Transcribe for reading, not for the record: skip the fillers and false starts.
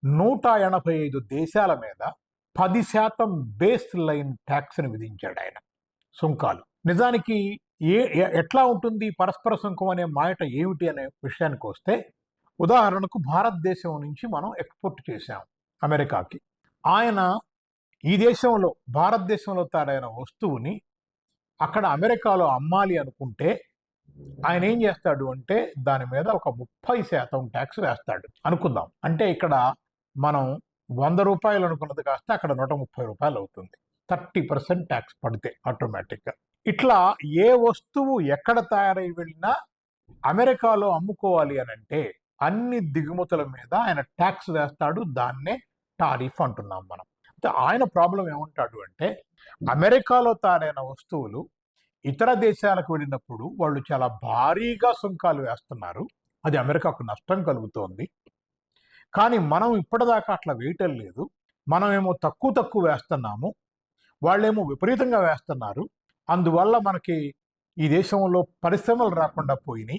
185 దేశాల మీద 10% base line ట్యాక్స్ని విధించాడు ఆయన. సుంకాలు నిజానికి ఎట్లా ఉంటుంది పరస్పర సుంకం అనే మాట ఏమిటి అనే విషయానికి వస్తే, ఉదాహరణకు భారతదేశం నుంచి మనం ఎక్స్పోర్ట్ చేశాం అమెరికాకి. ఆయన ఈ దేశంలో భారతదేశంలో తయారైన వస్తువుని అక్కడ అమెరికాలో అమ్మాలి అనుకుంటే ఆయన ఏం చేస్తాడు అంటే దాని మీద ఒక 30% ట్యాక్స్ వేస్తాడు అనుకుందాం. అంటే ఇక్కడ మనం 100 రూపాయలు అనుకున్నది కాస్త అక్కడ 130 రూపాయలు అవుతుంది. 30% ట్యాక్స్ పడితే ఆటోమేటిక్గా. ఇట్లా ఏ వస్తువు ఎక్కడ తయారై వెళ్ళినా అమెరికాలో అమ్ముకోవాలి అని అంటే అన్ని దిగుమతుల మీద ఆయన ట్యాక్స్ వేస్తాడు. దాన్నే టారిఫ్ అంటున్నాం మనం. ఆయన ప్రాబ్లం ఏమంటాడు అంటే, అమెరికాలో తయారైన వస్తువులు ఇతర దేశాలకు వెళ్ళినప్పుడు వాళ్ళు చాలా భారీగా సుంకాలు వేస్తున్నారు. అది అమెరికాకు నష్టం కలుగుతోంది. కానీ మనం ఇప్పటిదాకా అట్లా వేయటం లేదు. మనమేమో తక్కువ వేస్తున్నాము, వాళ్ళేమో విపరీతంగా వేస్తున్నారు. అందువల్ల మనకి ఈ దేశంలో పరిశ్రమలు రాకుండా పోయినాయి.